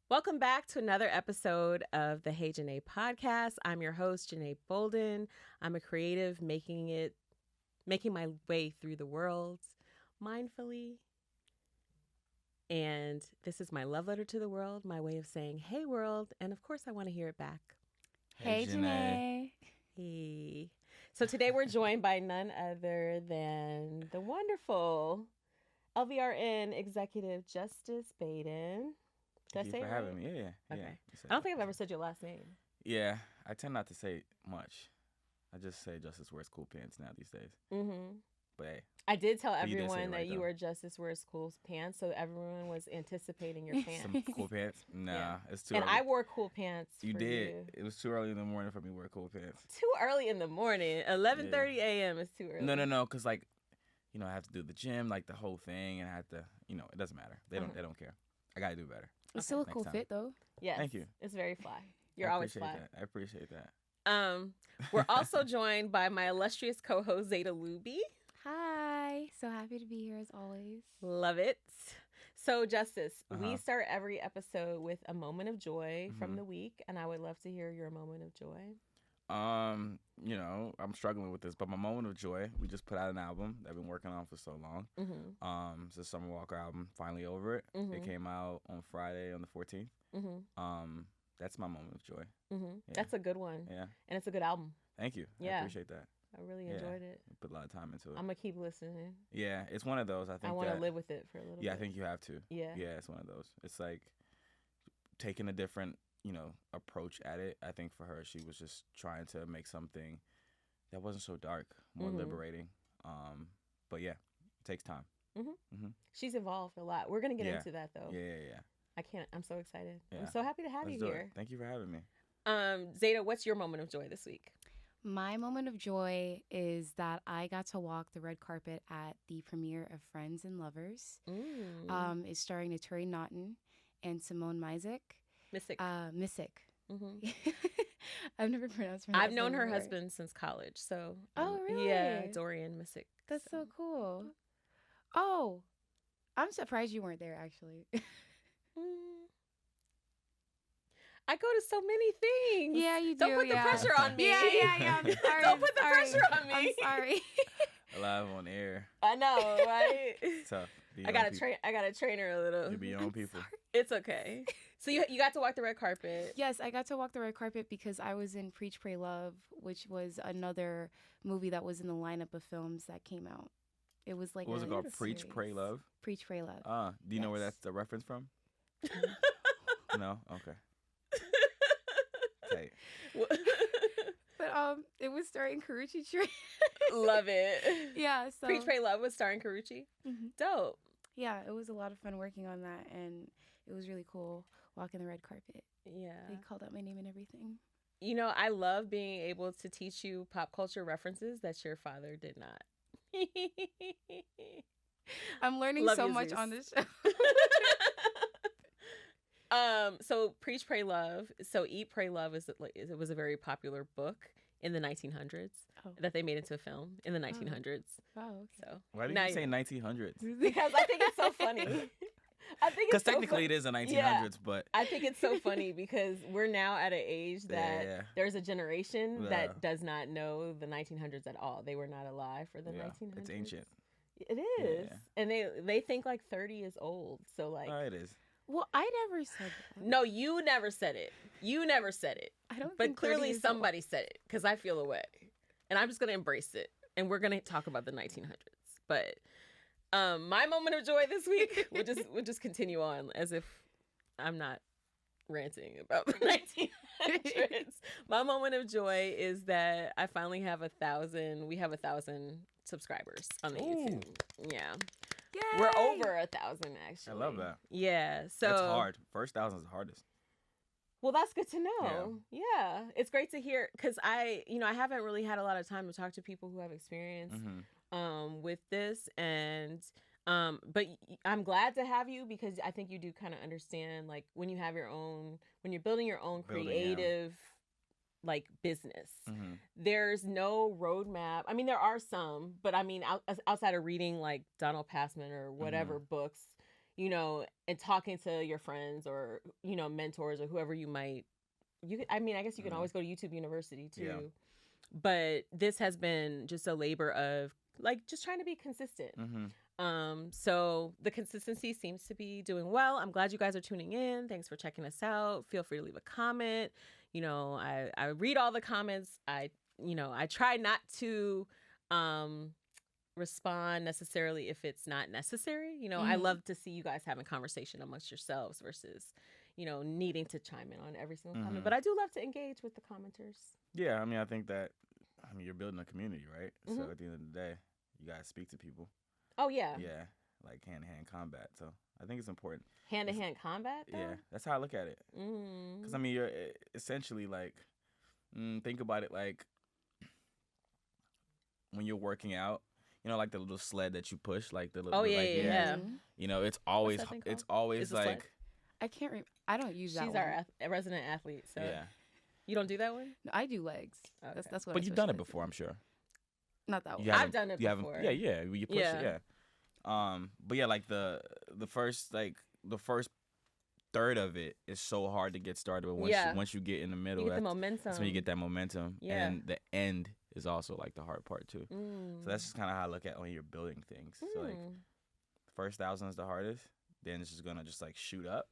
Welcome back to another episode of the Hey Janeé Podcast. I'm your host, Janeé Bolden. I'm a creative making my way through the world mindfully. And this is my love letter to the world, my way of saying, hey world. And of course, I want to hear it back. Hey Janeé. Hey. So today we're joined by none other than the wonderful LVRN executive Justice Baden. Thank you for having me. Yeah. Okay. I don't think I've ever said your last name. Yeah, I tend not to say much. I just say Justice wears cool pants now these days. Mm-hmm. But hey. I did tell But you did say everyone it that right, you though. were Justice wears cool pants, so everyone was anticipating your pants. Some cool pants? Nah, Yeah. it's too And early. I wore cool pants. You for did. You. It was too early in the morning for me to wear cool pants. Too early in the morning. 11:30 a.m. is too early. No, because I have to do the gym, like the whole thing, and I have to, it doesn't matter. They don't care. I gotta do better. It's still a Next cool time. fit, though. Yes. Thank you. It's very fly. You're I always appreciate fly. that. I appreciate that. We're also joined by my illustrious co-host Zada Luby. Hi. So happy to be here as always. Love it. So, Justice, we Uh-huh. start every episode with a moment of joy from Mhm. the week, and I would love to hear your moment of joy. I'm struggling with this, but my moment of joy, we just put out an album that I've been working on for so long. Mm-hmm. It's the Summer Walker album, finally over it. Mhm. It came out on Friday on the 14th. Mm-hmm. That's my moment of joy. Mm-hmm. Yeah. That's a good one. Yeah. And it's a good album. Thank you. Yeah. I appreciate that. I really Yeah. enjoyed it. Put a lot of time into it. I'm going to keep listening. Yeah, it's one of those. I think I want to that- live with it for a little Yeah, bit. I think you have to. Yeah. Yeah, it's one of those. It's like taking a different, approach at it. I think for her, she was just trying to make something that wasn't so dark, more Mhm. liberating. But yeah, it takes time. She's evolved a lot. We're going to get Yeah. into that, though. Yeah. I'm so excited. I'm Yeah. so happy to have Let's you do here. it. Thank you for having me. Zada, what's your moment of joy this week? My moment of joy is that I got to walk the red carpet at the premiere of Friends and Lovers. It's starring Naturi Naughton and Simone Mizik. Missick. Missick. Mm-hmm. I've never pronounced her I've last known name her before. husband since college, so. Oh, really? Yeah, Dorian Missick. That's so cool. Oh, I'm surprised you weren't there, actually. I go to so many things. Yeah, you do. Don't put the pressure on me. Yeah. I'm sorry. Don't put the I'm sorry. pressure on me. I'm sorry. Live on air. I know, right? It's tough. Be I your gotta own people. train. I gotta train her a little. You be your own people. It's okay. So you got to walk the red carpet. Yes, I got to walk the red carpet because I was in Preach, Pray, Love, which was another movie that was in the lineup of films that came out. It was like What was it called? series. Preach, Pray, Love? Preach, Pray, Love. Do you know where Yes. that's the reference from? No? Okay. Tight. But it was starring Karuchi Trey. Love it. Yeah, so Preach, Pray, Love was starring Karuchi. Mhm. Dope. Yeah, it was a lot of fun working on that, and it was really cool walking the red carpet. Yeah. They called out my name and everything. You know, I love being able to teach you pop culture references that your father did not. I'm learning Love so you, much Zeus. on this show. So Preach, Pray, Love. So Eat, Pray, Love it was a very popular book in the 1900s Oh. that they made into a film in the 1900s. Wow. Okay. So Why did now you say 1900s? because I think it's so funny. I think Because it's so technically fun- it is the 1900s, but I think it's so funny because we're now at an age that Yeah. there's a generation Yeah. that does not know the 1900s at all. They were not alive for the yeah, 1900s. it's ancient. It is. Yeah. And they think like 30 is old. So like It is. Well, I never said that. no, you never said it. You never said it. I don't But think 30 clearly is old. somebody said it because I feel away. And I'm just going to embrace it. And we're going to talk about the 1900s. But my moment of joy this week, we'll just continue on as if I'm not ranting about the 1900s. My moment of joy is that I finally have 1,000. We have 1,000 subscribers on the YouTube. Yeah. Yay! We're over 1,000 actually. I love that. Yeah. So That's hard. First 1,000 is the hardest. Well, that's good to know. Yeah. It's great to hear because I haven't really had a lot of time to talk to people who have experience with this, and but I'm glad to have you because I think you do kind of understand like when you have your own, when you're building your own creative like business. There's no roadmap. I mean, there are some, but I mean, outside of reading like Donald Passman or whatever books, you know, and talking to your friends or, you know, mentors or whoever you might, I mean, I guess you can always go to YouTube University too. Yeah. But this has been just a labor of like just trying to be consistent. So the consistency seems to be doing well. I'm glad you guys are tuning in. Thanks for checking us out. Feel free to leave a comment. You know, I read all the comments. I try not to respond necessarily if it's not necessary. You know, I love to see you guys having conversation amongst yourselves versus, you know, needing to chime in on every single comment. But I do love to engage with the commenters. Yeah, I mean, I think that, you're building a community, right? So at the end of the day, you guys speak to people. Oh, yeah. Yeah, like hand-to-hand combat. So I think it's important. Hand-to-hand combat, though? Yeah, that's how I look at it. Because, I mean, you're essentially, like, think about it like when you're working out, you know, like the little sled that you push, like the little, yeah. You know, it's always like, I can't I don't use that one. She's our resident athlete, so. Yeah. You don't do that one? No, I do legs. Okay. That's what. But you've done it before, I'm sure. Not that one. I've done it before. Yeah. You push it, yeah. But yeah, like the first third of it is so hard to get started. But once you get in the middle, you get the momentum. That's when you get that momentum. Yeah. And the end is also like the hard part too. So that's just kind of how I look at when you're building things. So like, the first 1,000 is the hardest. Then it's just gonna just like shoot up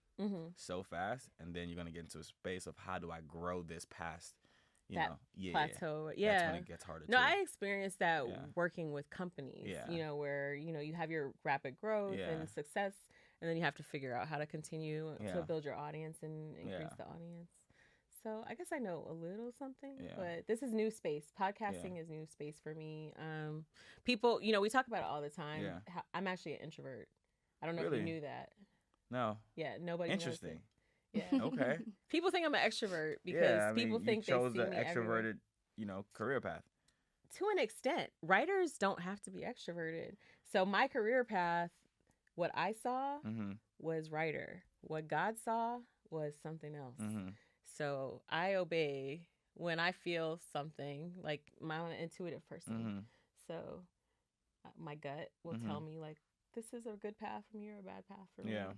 so fast, and then you're gonna get into a space of how do I grow this past. Plateau. Yeah. That's when it gets harder. No, I experienced that working with companies. Yeah. You know, where, you know, you have your rapid growth and success, and then you have to figure out how to continue to build your audience and increase the audience. So I guess I know a little something, but this is new space. Podcasting is new space for me. People, you know, we talk about it all the time. Yeah. I'm actually an introvert. I don't know if you knew that. No. Yeah, nobody Interesting. knows it. Yeah. Okay. People think I'm an extrovert because people think they see me chose an extroverted, you know, career path. To an extent, writers don't have to be extroverted. So my career path, what I saw was writer. What God saw was something else. So I obey when I feel something, like I'm an intuitive person. So my gut will tell me like, this is a good path for me or a bad path for me. Yeah.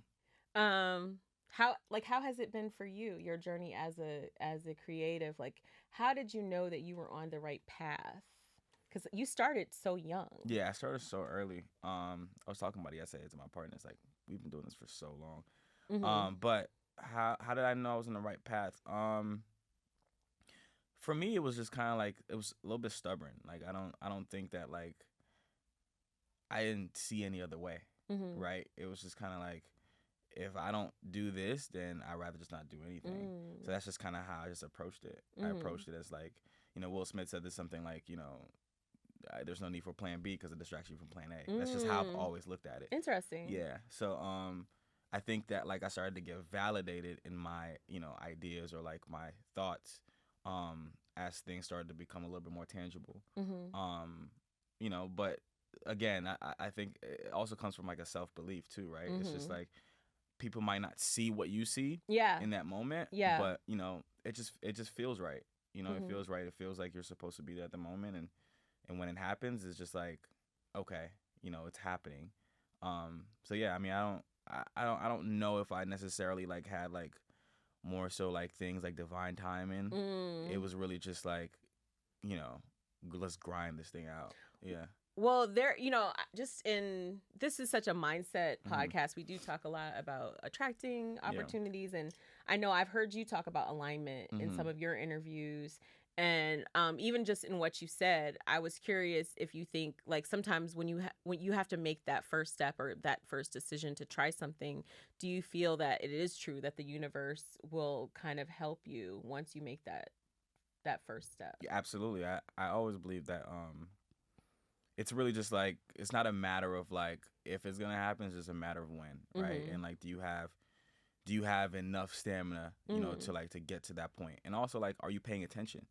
How has it been for you, your journey as a creative? Like, how did you know that you were on the right path? Because you started so young. Yeah, I started so early. I was talking about it yesterday to my partner. It's like, we've been doing this for so long. But how did I know I was on the right path? For me, it was just kind of like, it was a little bit stubborn. Like, I don't think that, like, I didn't see any other way, right? It was just kind of like, if I don't do this, then I'd rather just not do anything. So that's just kind of how I just approached it. I approached it as like, you know, Will Smith said there's something like, you know, there's no need for plan B because it distracts you from plan A. That's just how I've always looked at it. Interesting. Yeah. So I think that like I started to get validated in my, you know, ideas or like my thoughts as things started to become a little bit more tangible. You know, but again, I think it also comes from like a self-belief too, right? It's just like people might not see what you see in that moment, but you know, it just feels right. You know, it feels right. It feels like you're supposed to be there at the moment, and when it happens, it's just like, okay, you know, it's happening. So yeah, I mean, I don't know if I necessarily like had like more so like things like divine timing. It was really just like, you know, let's grind this thing out. Yeah. Well, you know, this is such a mindset podcast. We do talk a lot about attracting opportunities. And I know I've heard you talk about alignment in some of your interviews. And even just in what you said, I was curious if you think like sometimes when you have to make that first step or that first decision to try something, do you feel that it is true that the universe will kind of help you once you make that first step? Yeah, absolutely. I always believe that it's really just like, it's not a matter of like if it's gonna happen, it's just a matter of when, right? And like, do you have enough stamina, you know, to get to that point? And also like, are you paying attention?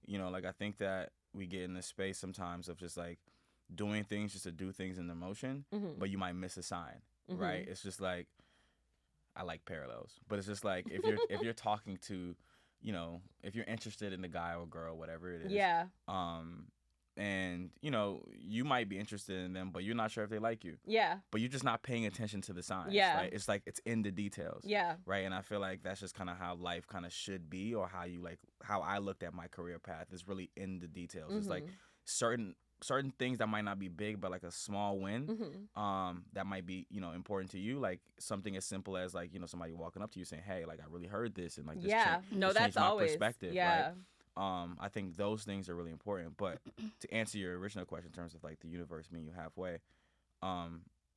You know, like I think that we get in this space sometimes of just like doing things just to do things in the motion, but you might miss a sign, right? It's just like, I like parallels, but it's just like if you're talking to, you know, if you're interested in the guy or girl, whatever it is, and you might be interested in them, but you're not sure if they like you. Yeah. But you're just not paying attention to the signs. Yeah. Right? It's like it's in the details. Yeah. Right. And I feel like that's just kind of how life kind of should be, or how I looked at my career path is really in the details. It's like certain things that might not be big, but like a small win, that might be important to you. Like something as simple as like somebody walking up to you saying, "Hey, like I really heard this," and like this that's changed my always perspective. yeah. Right? I think those things are really important. But to answer your original question in terms of like the universe meeting you halfway,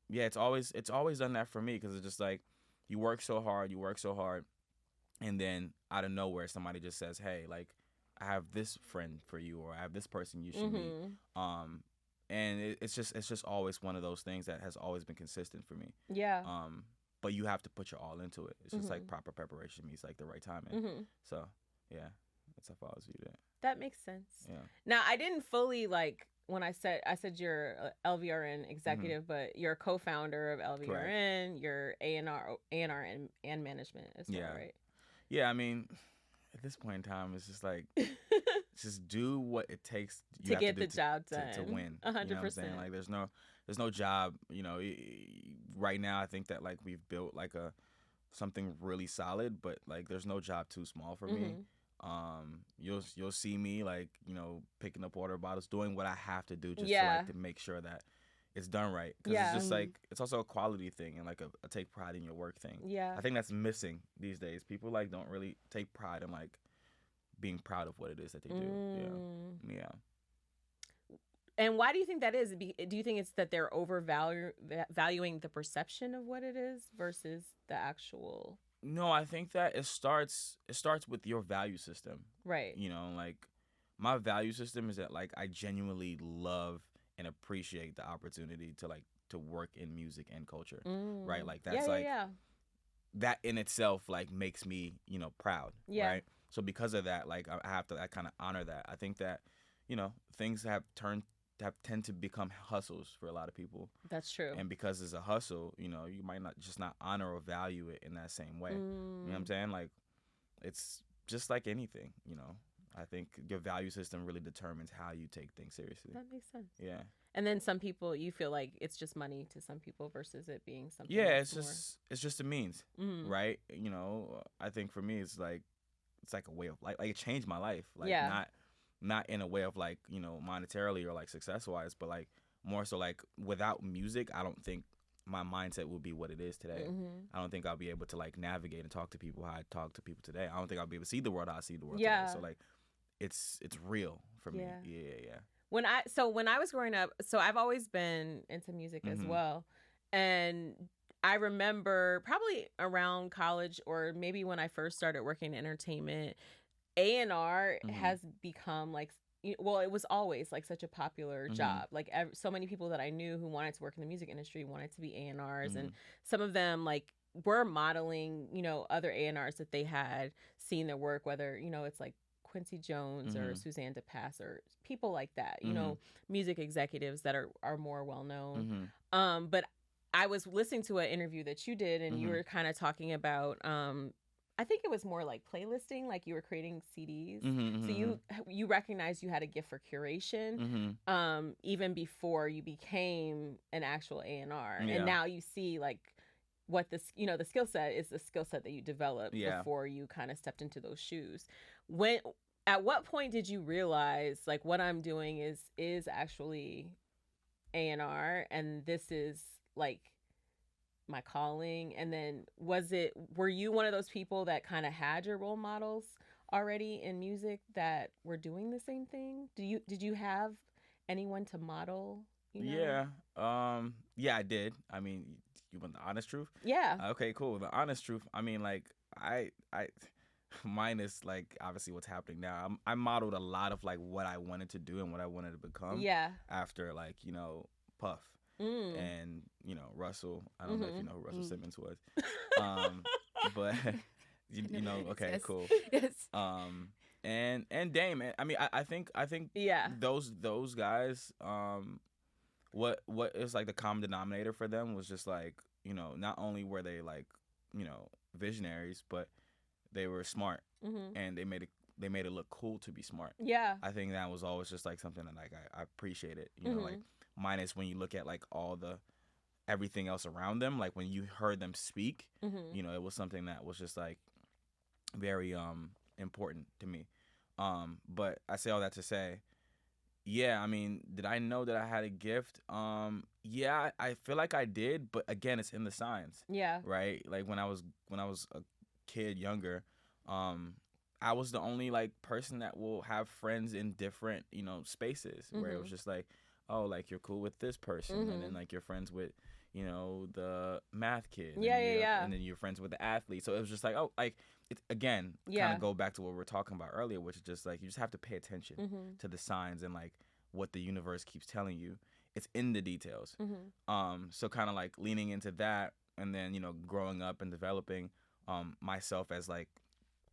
it's always done that for me, because it's just like you work so hard, and then out of nowhere somebody just says, "Hey, like I have this friend for you," or "I have this person you should meet." And it's just always one of those things that has always been consistent for me. Yeah. But you have to put your all into it. It's just like proper preparation meets like the right timing. So yeah. That's how I always viewed it. That makes sense. Yeah. Now, I didn't fully when I said you're LVRN executive, but you're a co-founder of LVRN. Correct. You're A&R and management as well, right? Yeah. I mean, at this point in time, it's just like just do what it takes to get the job done to win. 100%. You know what I'm saying? Like there's no job. Right now I think that like we've built like something really solid, but like there's no job too small for me. You'll see me like picking up water bottles, doing what I have to do just to make sure that it's done right, because it's just like it's also a quality thing and like a take pride in your work thing. I think that's missing these days. People like don't really take pride in like being proud of what it is that they do. Yeah. And why do you think that is? Do you think it's that they're valuing the perception of what it is versus the actual? No, I think that it starts with your value system. Right. Like my value system is that like I genuinely love and appreciate the opportunity to work in music and culture. Right? Like that's that in itself like makes me, proud. Yeah. Right? So because of that, like I kind of honor that. I think that, things tend to become hustles for a lot of people. That's true. And because it's a hustle, you might not honor or value it in that same way. You know what I'm saying? Like it's just like anything, I think your value system really determines how you take things seriously. That makes sense. Yeah. And then some people, you feel like it's just money to some people versus it being something. Yeah, it's just a means, right? I think for me it's like a way of like it changed my life. Like not in a way of like, monetarily or like success wise, but like more so like without music, I don't think my mindset would be what it is today. I don't think I'll be able to like navigate and talk to people how I talk to people today. I don't think I'll be able to see the world how I see the world today. So like it's real for me. Yeah. When I was growing up, so I've always been into music as well. And I remember probably around college or maybe when I first started working in entertainment, A&R has become like, well, it was always like such a popular job. Like so many people that I knew who wanted to work in the music industry wanted to be A&Rs, and some of them like were modeling, other A&Rs that they had seen their work, whether, it's like Quincy Jones or Suzanne DePass or people like that, music executives that are more well known. But I was listening to an interview that you did, and you were kind of talking about I think it was more like playlisting, like you were creating CDs. So you recognized you had a gift for curation, even before you became an actual A&R. And now you see like what the skill set is, the skill set that you developed before you kind of stepped into those shoes. At what point did you realize like what I'm doing is actually A&R, and this is like my calling? And then were you one of those people that kind of had your role models already in music that were doing the same thing? Did you have anyone to model? Yeah, I did. I mean, you want the honest truth? Yeah. Okay, cool. The honest truth. I mean, like I mine is like obviously what's happening now. I modeled a lot of like what I wanted to do and what I wanted to become. Yeah. After like Puff. And Russell. I don't know if you know who Russell Simmons was, but you know. Okay, yes. Cool. Yes. And Dame. I mean, I think those guys. What is like the common denominator for them was just like not only were they like visionaries, but they were smart and they made they made it look cool to be smart. Yeah. I think that was always just like something that like I appreciated. You know, like minus when you look at like all the everything else around them, like when you heard them speak, you know, it was something that was just like very important to me. But I say all that to say, yeah, I mean, did I know that I had a gift? Yeah, I feel like I did, but again, it's in the signs. Yeah. Right? Like when I was a kid, younger, I was the only like person that will have friends in different, you know, spaces where it was just like, oh, like you're cool with this person, and then like you're friends with, you know, the math kid. And then you're friends with the athlete. So it was just like, oh, like it's again, kind of go back to what we were talking about earlier, which is just like you just have to pay attention to the signs and like what the universe keeps telling you. It's in the details. So kind of like leaning into that, and then, you know, growing up and developing myself as like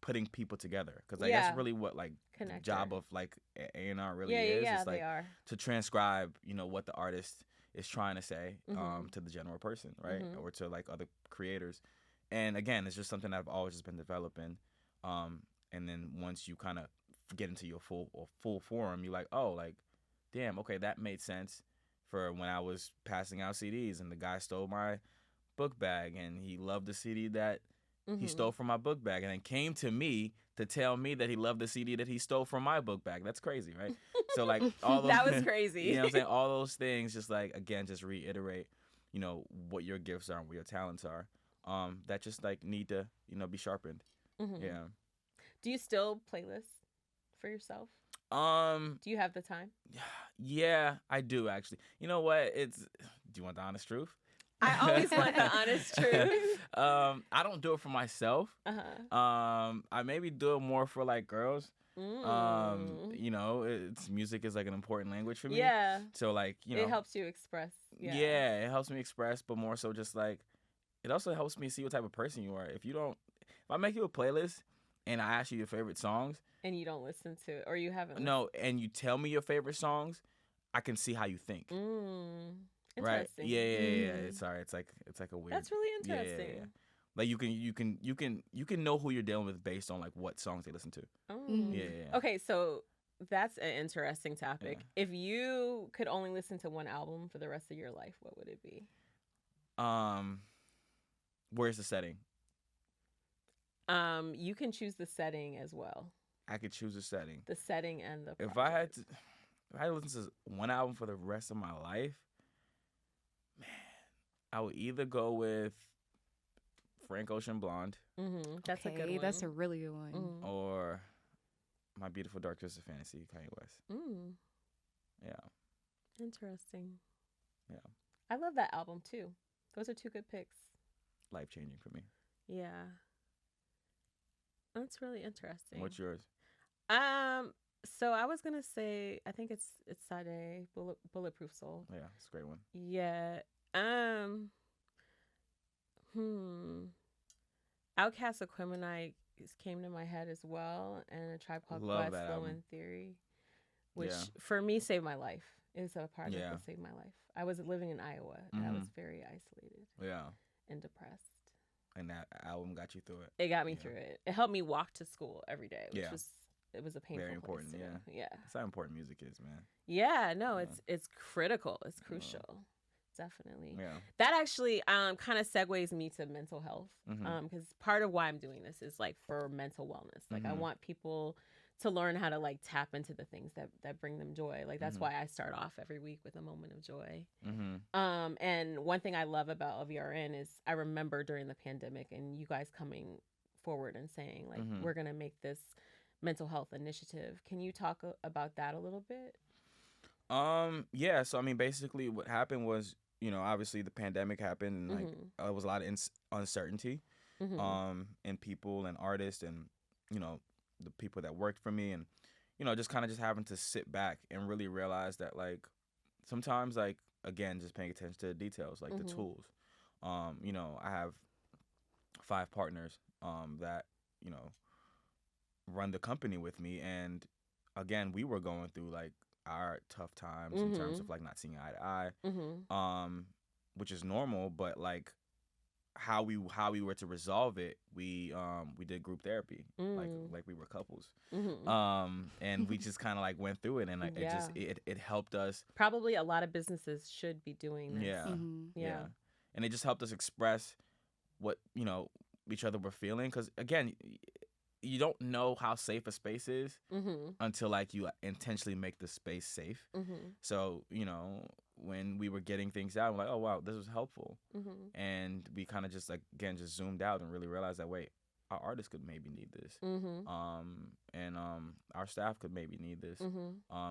putting people together, because like that's really what like the job of like A&R really is. It's like to transcribe, you know, what the artist is trying to say to the general person, right? Or to like other creators. And again, it's just something I've always just been developing. And then once you kind of get into your full form, you're like, oh, like, damn, okay, that made sense for when I was passing out CDs and the guy stole my book bag, and he loved the CD that he stole from my book bag, and then came to me to tell me that he loved the CD that he stole from my book bag. That's crazy, right? So like all those, that was crazy. You know what I'm saying? All those things just like, again, just reiterate, you know, what your gifts are and what your talents are. That just like need to, you know, be sharpened. Yeah. Do you still playlist for yourself? Do you have the time? Yeah, I do actually. You know what? Do you want the honest truth? I always want the honest truth. I don't do it for myself. I maybe do it more for like girls. You know, music is like an important language for me. Yeah. So like, you know, it helps you express. Yeah, it helps me express, but more so just like, it also helps me see what type of person you are. If I make you a playlist and I ask you your favorite songs, and you don't listen to it, or you haven't. No, and you tell me your favorite songs, I can see how you think. Right? Yeah. It's like a weird. That's really interesting. Yeah. Like you can know who you're dealing with based on like what songs they listen to. Yeah. Okay, so that's an interesting topic. If you could only listen to one album for the rest of your life, what would it be? Where's the setting? You can choose the setting as well. I could choose a setting. The setting and the project. If I had to listen to one album for the rest of my life, man, I would either go with Frank Ocean Blonde. That's a good one. That's a really good one. Or My Beautiful Dark Twisted Fantasy, Kanye West. Yeah. Interesting. Yeah. I love that album too. Those are two good picks. Life changing for me. Yeah. That's really interesting. What's yours? So I was gonna say, I think it's Sade, Bulletproof Soul. Yeah, it's a great one. Yeah. Outcast Aquemini came to my head as well, and A Tribe Called Quest, Low End Theory, which for me saved my life. It's a project that saved my life. I was living in Iowa, and I was very isolated. And depressed. And that album got you through it. It got me through it. It helped me walk to school every day, which was a painful very important. Place to Yeah. That's how important music is, man. Yeah, no, it's critical. It's crucial. Definitely. Yeah. That actually kind of segues me to mental health. Because part of why I'm doing this is like for mental wellness. Like I want people to learn how to like tap into the things that bring them joy. Like that's why I start off every week with a moment of joy. And one thing I love about LVRN is I remember during the pandemic and you guys coming forward and saying like we're gonna make this mental health initiative. Can you talk about that a little bit? Yeah. So I mean, basically, what happened was, you know, obviously the pandemic happened, and like there was a lot of uncertainty, in people and artists, and you know, the people that worked for me, and you know, just kind of just having to sit back and really realize that like sometimes like again just paying attention to the details, like the tools. You know, I have 5 partners that you know run the company with me, and again we were going through like our tough times in terms of like not seeing eye to eye, which is normal, but like how we were to resolve it, we did group therapy, like we were couples, and we just kind of like went through it, and like, it helped us. Probably a lot of businesses should be doing this. Yeah, and it just helped us express what each other were feeling, because again, you don't know how safe a space is until like you intentionally make the space safe. So when we were getting things out, I'm like, oh wow, this was helpful, and we kind of just like again just zoomed out and really realized that wait, our artists could maybe need this, and our staff could maybe need this,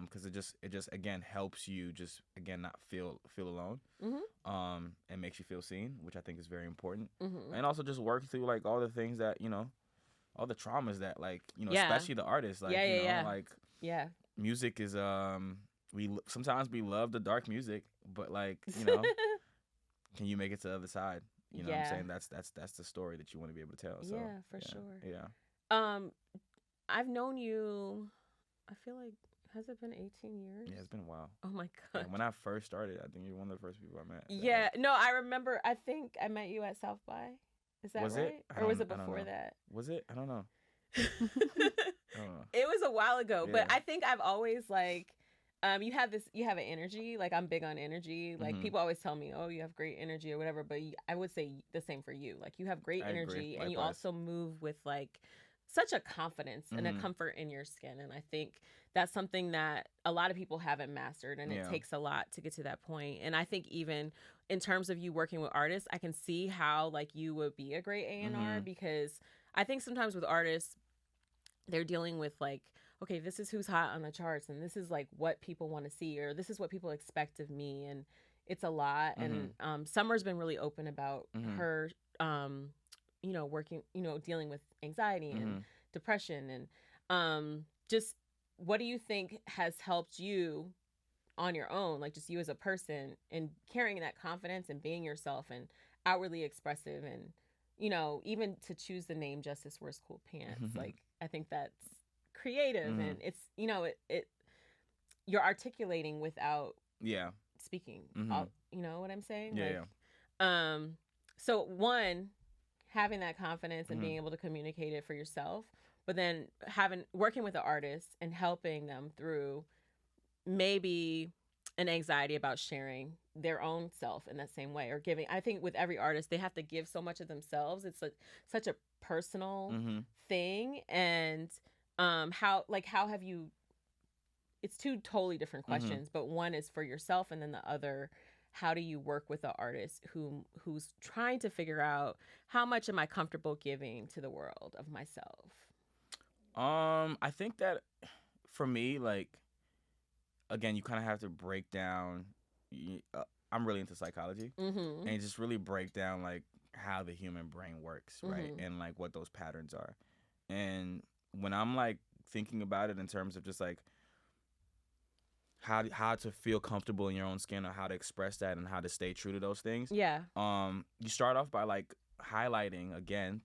because it just again helps you just again not feel alone, and makes you feel seen, which I think is very important, and also just work through like all the things that all the traumas that like especially the artists, like like music is sometimes we love the dark music, but like can you make it to the other side? What I'm saying? That's the story that you want to be able to tell. So, for sure. Yeah. I've known you, I feel like, has it been 18 years? Yeah, it's been a while. Oh my God. Yeah, when I first started, I think you're one of the first people I met. Yeah. No, I remember, I think I met you at South by. Is that was right? It? Or was it before that? Was it? I don't know. It was a while ago, but I think I've always like, you have an energy. Like I'm big on energy. Like people always tell me, oh, you have great energy or whatever. But I would say the same for you. Like you have great energy, and you also move with like such a confidence and a comfort in your skin. And I think that's something that a lot of people haven't mastered, and it takes a lot to get to that point. And I think even in terms of you working with artists, I can see how like you would be a great A&R, because I think sometimes with artists, they're dealing with like, okay, this is who's hot on the charts, and this is like what people want to see, or this is what people expect of me, and it's a lot. And Summer's been really open about her, working, dealing with anxiety and depression, and just what do you think has helped you on your own, like just you as a person, and carrying that confidence and being yourself and outwardly expressive, and even to choose the name Justice Wears Cool Pants, like I think that's creative, and it's you're articulating without speaking. You know what I'm saying? So one, having that confidence and being able to communicate it for yourself, but then working with the artist and helping them through maybe an anxiety about sharing their own self in that same way, or giving. I think with every artist, they have to give so much of themselves. It's such a personal thing. And how have you, it's two totally different questions, but one is for yourself, and then the other, how do you work with an artist who's trying to figure out how much am I comfortable giving to the world of myself? I think that for me, like, again, you kind of have to break down. I'm really into psychology, and just really break down like how the human brain works, right, and like what those patterns are. And when I'm like thinking about it in terms of just like how to feel comfortable in your own skin, or how to express that, and how to stay true to those things. You start off by like highlighting, again,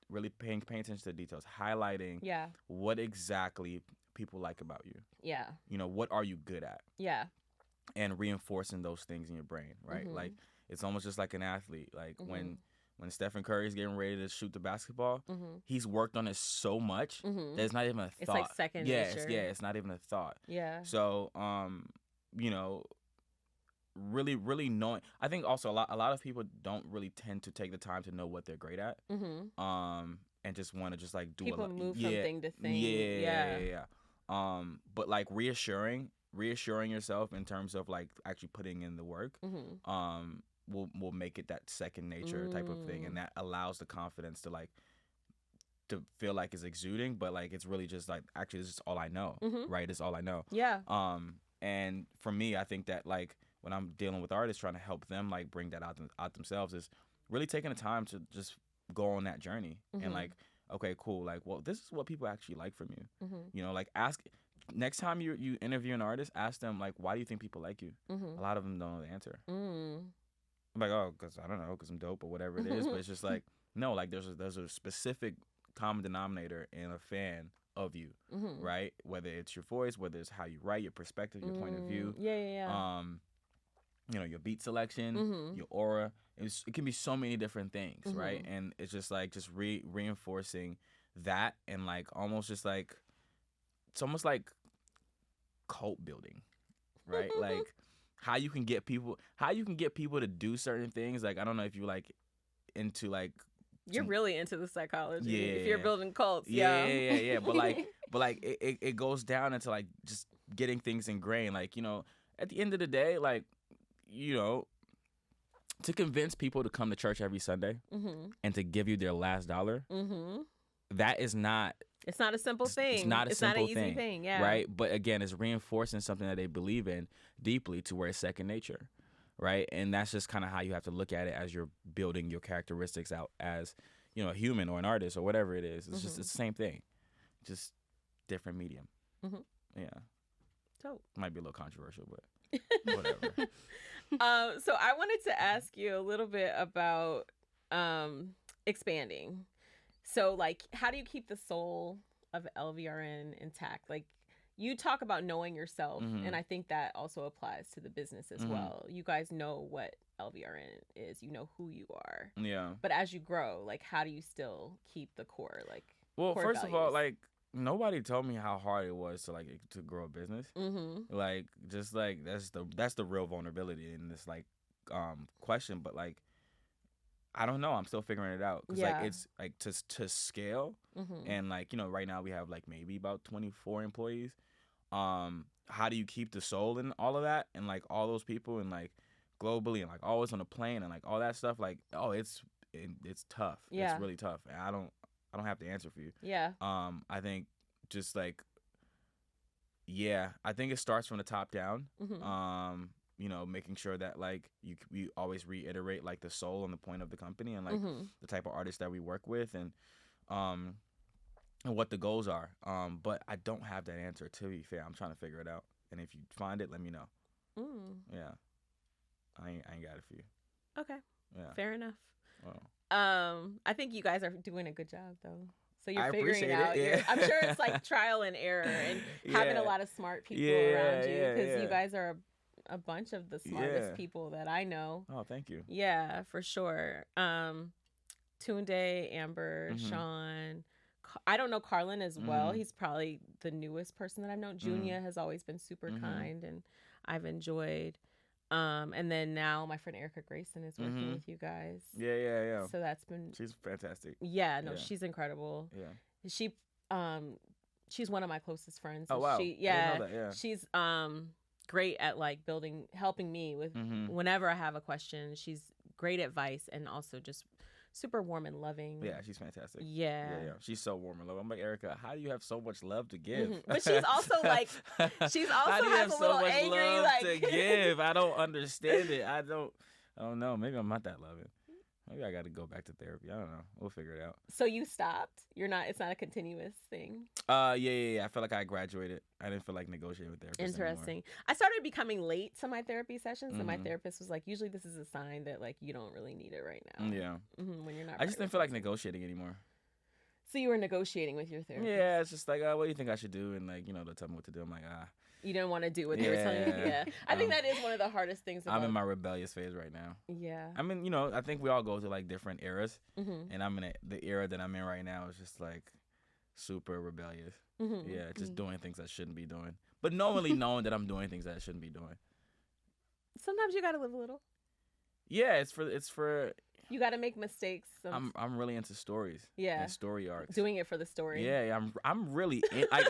really paying attention to the details, highlighting what exactly people like about you. What are you good at? And reinforcing those things in your brain, right? Like it's almost just like an athlete. Like when Stephen Curry's getting ready to shoot the basketball, he's worked on it so much that it's not even a thought. It's like second nature. It's not even a thought. So, really, really knowing. I think also a lot of people don't really tend to take the time to know what they're great at. And just want to just like do people a lot. Move from thing to thing. Yeah. But like reassuring yourself in terms of like actually putting in the work, will make it that second nature type of thing, and that allows the confidence to like to feel like it's exuding, but like it's really just like actually this is all I know, right? It's all I know. And for me, I think that like when I'm dealing with artists, trying to help them like bring that out themselves, is really taking the time to just go on that journey and like, okay, cool, like, well, this is what people actually like from you. Like ask next time you interview an artist, ask them like, why do you think people like you? A lot of them don't know the answer. I'm like, oh, because I don't know, because I'm dope or whatever it is. But it's just like, no, like there's a specific common denominator in a fan of you, right? Whether it's your voice, whether it's how you write, your perspective, your point of view. your beat selection, your aura. It can be so many different things, right? And it's just like reinforcing that, and like almost just like it's almost like cult building, right? Like how you can get people to do certain things. Like I don't know if you like into like you're really into the psychology. Yeah, if you're building cults, yeah. But like it goes down into like just getting things ingrained. Like at the end of the day, like to convince people to come to church every Sunday and to give you their last dollar, that is not. It's not a simple thing. It's not an easy thing, yeah. Right? But again, it's reinforcing something that they believe in deeply to where it's second nature, right? And that's just kind of how you have to look at it as you're building your characteristics out as, a human or an artist or whatever it is. It's just it's the same thing, just different medium. Yeah. Dope. Might be a little controversial, but whatever. So I wanted to ask you a little bit about expanding. So, like, how do you keep the soul of LVRN intact? Like, you talk about knowing yourself, and I think that also applies to the business as well. You guys know what LVRN is. You know who you are. Yeah. But as you grow, like, how do you still keep the core, like, well, core first values? of all, like, nobody told me how hard it was to grow a business. Like, just, like, that's the real vulnerability in this, like, question. But, like, I don't know. I'm still figuring it out. Because, like, it's, like, to scale. And, like, right now we have, like, maybe about 24 employees. How do you keep the soul in all of that? And, like, all those people and, like, globally and, like, always on a plane and, like, all that stuff. Like, it's tough. Yeah. It's really tough. And I don't have the answer for you. Yeah. I think just, like, I think it starts from the top down. Making sure that, like, we always reiterate, like, the soul and the point of the company and, like, the type of artists that we work with and what the goals are. But I don't have that answer, to be fair. I'm trying to figure it out. And if you find it, let me know. Yeah. I ain't got it for you. Okay. Yeah. Fair enough. Well. I think you guys are doing a good job, though. So you're I figuring it out. Yeah. I'm sure it's like trial and error and having a lot of smart people around you, because you guys are a bunch of the smartest people that I know. Oh, thank you. Yeah, for sure. Tunde, Amber, Sean. I don't know Carlin as well. He's probably the newest person that I've known. Junia has always been super kind, and I've enjoyed. And then now my friend Erica Grayson is working with you guys. Yeah. So that's been... She's fantastic. Yeah, no, she's incredible. Yeah. She's one of my closest friends. Oh, wow. I didn't know that, yeah. She's great at, like, helping me with whenever I have a question. She's great advice and also just super warm and loving. Yeah, she's fantastic. Yeah. She's so warm and loving. I'm like, Erica, how do you have so much love to give? But she's also like, has a little angry, love like to give. I don't understand it. I don't know. Maybe I'm not that loving. Maybe I got to go back to therapy. I don't know. We'll figure it out. So you stopped? It's not a continuous thing? Yeah. I feel like I graduated. I didn't feel like negotiating with therapists Interesting. anymore. I started becoming late to my therapy sessions, and my therapist was like, usually this is a sign that, like, you don't really need it right now. Yeah. When you're not. I just didn't feel like negotiating anymore. So you were negotiating with your therapist? Yeah, it's just like, what do you think I should do? And, like, they'll tell me what to do. I'm like, You didn't want to do what they were telling you? Yeah. I think that is one of the hardest things about... I'm in my rebellious phase right now. Yeah. I mean, I think we all go through, like, different eras. And I'm in the era that I'm in right now is just, like, super rebellious. Yeah, just doing things I shouldn't be doing. But normally knowing that I'm doing things that I shouldn't be doing. Sometimes you got to live a little. Yeah, it's for you got to make mistakes. I'm really into stories. Yeah. And story arcs. Doing it for the story. Yeah, I'm really in, I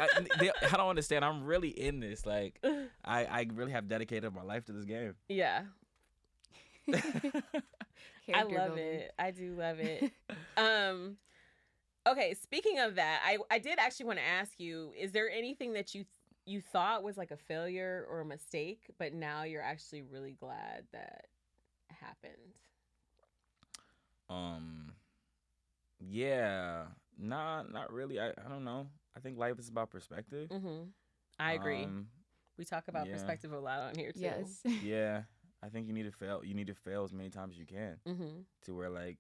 don't understand. I'm really in this. Like, I really have dedicated my life to this game. Yeah. I love it. I do love it. Okay, speaking of that, I did actually want to ask you, is there anything that you thought was like a failure or a mistake, but now you're actually really glad that happened? Yeah, not really. I don't know. I think life is about perspective. I agree. We talk about perspective a lot on here too. Yes. Yeah, I think you need to fail. You need to fail as many times as you can to where, like,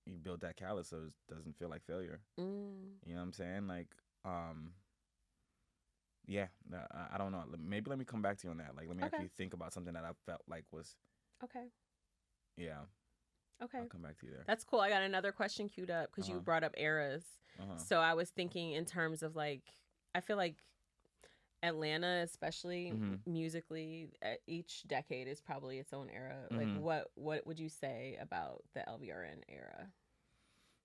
you build that callus so it doesn't feel like failure. You know what I'm saying? Like, yeah, I don't know. Maybe let me come back to you on that. Like, let me Okay. actually think about something that I felt like was, Okay. yeah. Okay. I'll come back to you there. That's cool. I got another question queued up because you brought up eras. So I was thinking in terms of like, I feel like Atlanta, especially musically, each decade is probably its own era. Like, what would you say about the LVRN era?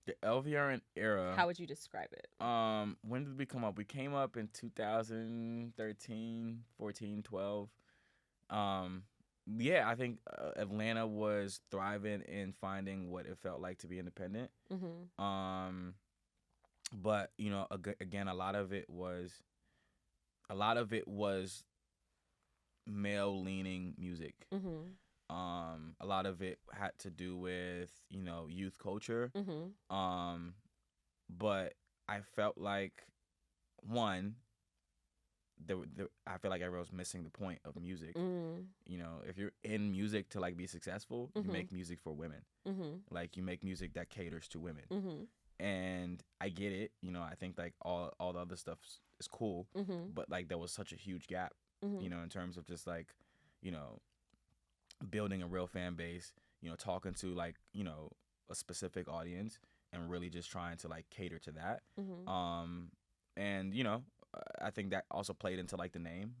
The LVRN era. How would you describe it? When did we come up? We came up in 2013, 14, 12. Yeah, I think Atlanta was thriving in finding what it felt like to be independent. But you know, again, a lot of it was male leaning music. A lot of it had to do with, you know, youth culture. But I felt like one, I feel like everyone was missing the point of music. You know, if you're in music to like be successful, you make music for women. Like, you make music that caters to women. And I get it. You know, I think like all the other stuff is cool, but like there was such a huge gap. You know, in terms of just like, you know, building a real fan base. You know, talking to like, you know, a specific audience and really just trying to like cater to that. And you know, I think that also played into like the name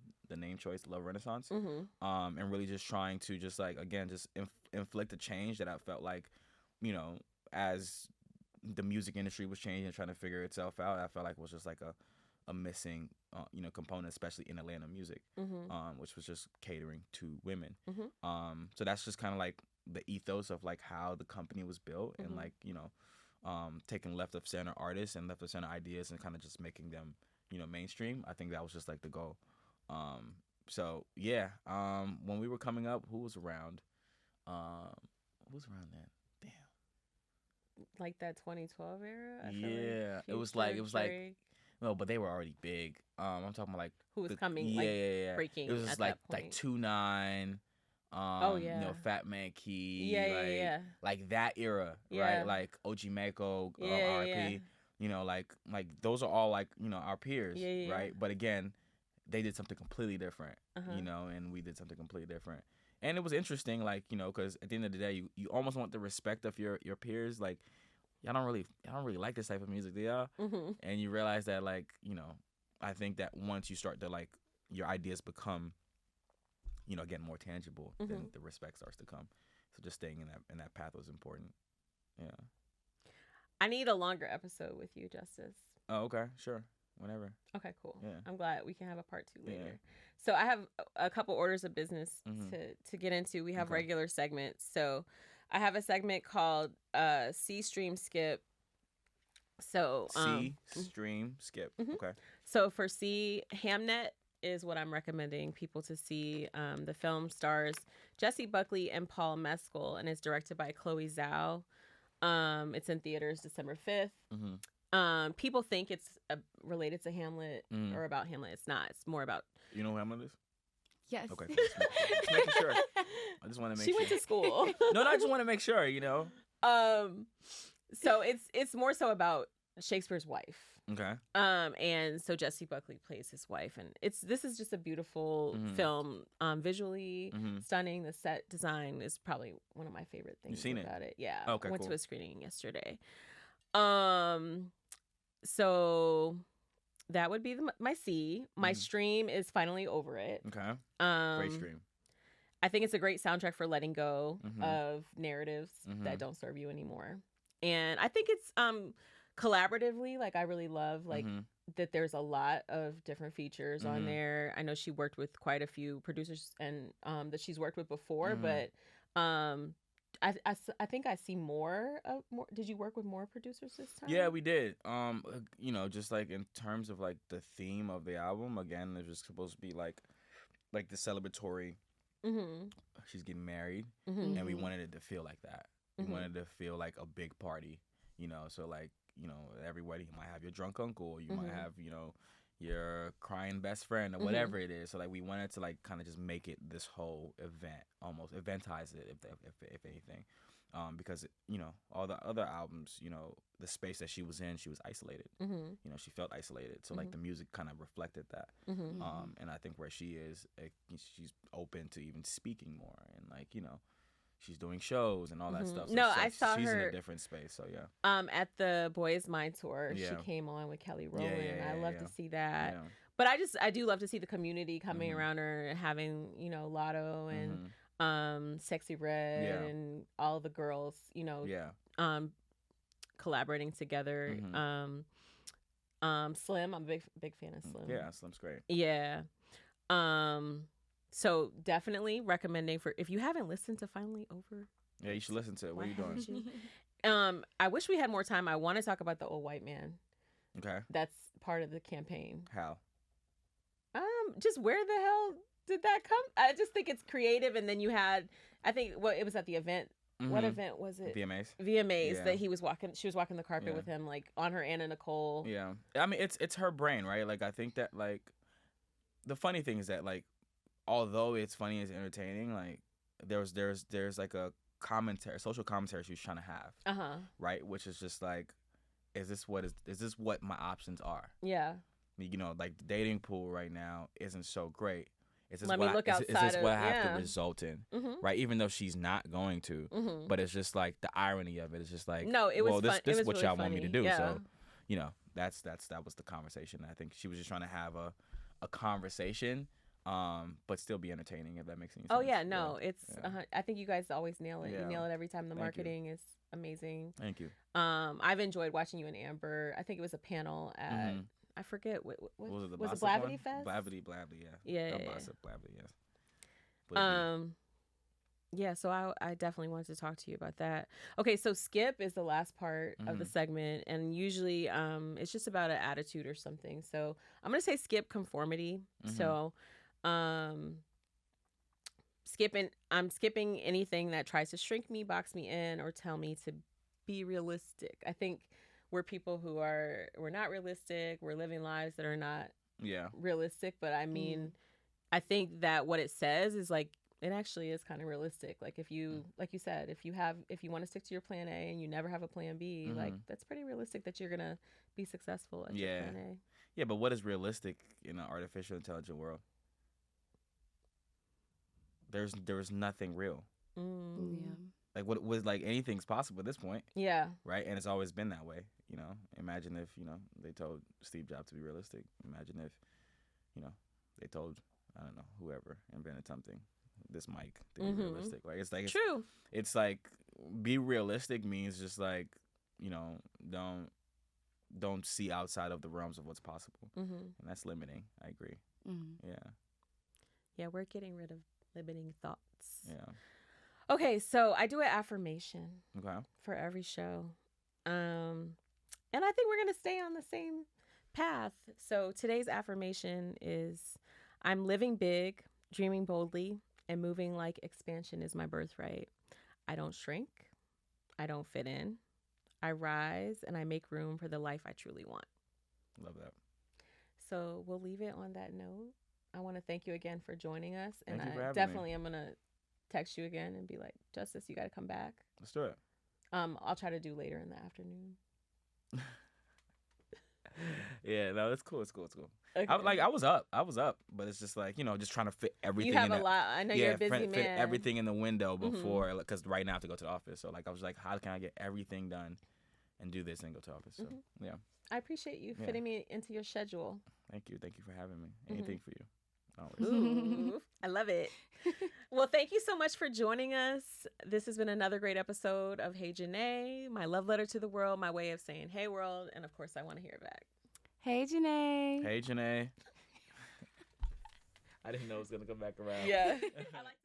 choice, Love Renaissance. And really just trying to just like, again, just inflict a change that I felt like, you know, as the music industry was changing and trying to figure itself out, I felt like it was just like a missing, you know, component, especially in Atlanta music, which was just catering to women. So that's just kind of like the ethos of like how the company was built, and like, you know, taking left of center artists and left of center ideas and kind of just making them, you know, mainstream. I think that was just like the goal. So yeah, when we were coming up, who was around? Who was around then? Damn. Like that 2012 era? I yeah, feel like it was Future, like Drake. no, but they were already big. I'm talking about like Who was coming, breaking. It was just at like that point. 2-9. Oh yeah. You know, Fat Man Key. Yeah. Like that era, Yeah. right? Like OG Mako, Yeah. RIP. You know, like those are all like, you know, our peers, Yeah. right? But again, they did something completely different, you know, and we did something completely different. And it was interesting, like, you know, because at the end of the day, you almost want the respect of your peers. Like, y'all don't really like this type of music, do y'all? And you realize that, like, you know, I think that once you start to like, your ideas become, you know, again, more tangible, then the respect starts to come. So just staying in that path was important. Yeah. I need a longer episode with you, Justice. Oh, okay, sure, whenever. Okay, cool. Yeah. I'm glad we can have a part 2 later. Yeah. So I have a couple orders of business to get into. We have regular segments. So I have a segment called C Stream Skip. So C Stream Skip. Okay. So for C, Hamnet is what I'm recommending people to see. The film stars Jessie, Buckley, and Paul Mescal, and is directed by Chloe Zhao. It's in theaters December 5th. People think it's related to Hamlet or about Hamlet. It's not. It's more about... You know who Hamlet is? Yes. Okay. Just making sure. I just want to make sure. She went to school. No, I just want to make sure, you know. So it's more so about Shakespeare's wife. Okay. And so Jessie Buckley plays his wife, and this is just a beautiful film. Visually stunning. The set design is probably one of my favorite things about it. Yeah. Okay. Went cool. to a screening yesterday. So that would be my C. My stream is Finally Over It. Okay. Great stream. I think it's a great soundtrack for letting go of narratives that don't serve you anymore. And I think it's collaboratively, like, I really love like that there's a lot of different features on there. I know she worked with quite a few producers and that she's worked with before, but I think I see more. Did you work with more producers this time? Yeah, we did. You know, just like in terms of like the theme of the album, again, it was supposed to be like the celebratory. She's getting married, and we wanted it to feel like that. We wanted it to feel like a big party, you know. So like, you know, every wedding you might have your drunk uncle, or you might have, you know, your crying best friend, or whatever it is. So like, we wanted to like kind of just make it this whole event, almost eventize it, if anything. because all the other albums, the space that she was in, she was isolated. She felt isolated. So like the music kind of reflected that. And I think where she is, she's open to even speaking more, and like she's doing shows and all that stuff. So I saw she's her in a different space. So yeah. At the Boys Mind tour, she came on with Kelly Rowland. I love to see that. Yeah. But I do love to see the community coming around her, and having Lotto and Sexy Red and all the girls, collaborating together. Slim, I'm a big fan of Slim. Yeah, Slim's great. Yeah. So definitely recommending if you haven't listened to Finally Over. Yeah, you should listen to it. What are you doing? I wish we had more time. I want to talk about the Old White Man. Okay. That's part of the campaign. How? Just where the hell did that come? I just think it's creative. And then you had, I think, it was at the event. What event was it? VMAs that she was walking the carpet with him, like on her Anna Nicole. Yeah. I mean, it's her brain, right? Like, I think that, like, the funny thing is that, like, although it's funny and entertaining, like, there's like a social commentary she was trying to have. Right? Which is just like, is this what my options are? Yeah. Like the dating pool right now isn't so great. Is this what I have to result in? Right? Even though she's not going to. But it's just like the irony of it. It's just like, no, it was this is what really y'all want me to do. Yeah. So, that was the conversation. I think she was just trying to have a conversation, but still be entertaining, if that makes any sense. Oh yeah, no, it's. I think you guys always nail it. You nail it every time. The marketing is amazing. Thank you. I've enjoyed watching you and Amber. I think it was a panel at. I forget what was it. Was it Blavity Fest? Blavity, yeah. Blavity, yes. Yeah, so I definitely wanted to talk to you about that. Okay, so skip is the last part of the segment, and usually it's just about an attitude or something. So I'm gonna say skip conformity. So I'm skipping anything that tries to shrink me, box me in, or tell me to be realistic. I think we're people who we're not realistic. We're living lives that are not realistic. But I mean, I think that what it says is like, it actually is kind of realistic. Like if you, like you said, if you want to stick to your plan A and you never have a plan B, like that's pretty realistic that you're going to be successful at your plan A. Yeah. But what is realistic in an artificial intelligent world? There's nothing real. Yeah. Like what was like anything's possible at this point. Yeah. Right. And it's always been that way. Imagine if, they told Steve Jobs to be realistic. Imagine if, they told, I don't know, whoever invented something, this mic, to be realistic. Like it's like, true. It's like, be realistic means just like, don't see outside of the realms of what's possible. And that's limiting. I agree. Yeah. Yeah. We're getting rid of limiting thoughts. Yeah. Okay, so I do an affirmation for every show. And I think we're going to stay on the same path. So today's affirmation is, I'm living big, dreaming boldly, and moving like expansion is my birthright. I don't shrink. I don't fit in. I rise and I make room for the life I truly want. Love that. So we'll leave it on that note. I want to thank you again for joining us. Thank you for I having definitely me. am going to text you again and be like, Justice, you got to come back. Let's do it. I'll try to do later in the afternoon. Yeah, no, it's cool. Okay. I was up, but it's just like, just trying to fit everything. You have a lot. I know you're a busy man. Fit everything in the window before, because right now I have to go to the office. So like I was like, how can I get everything done and do this and go to the office? So yeah. I appreciate you fitting me into your schedule. Thank you for having me. Anything for you. Ooh, I love it. Well, thank you so much for joining us. This has been another great episode of Hey Janeé, my love letter to the world, my way of saying hey world, and of course I want to hear it back. Hey Janeé. Hey Janeé. I didn't know it was gonna come back around. Yeah. I like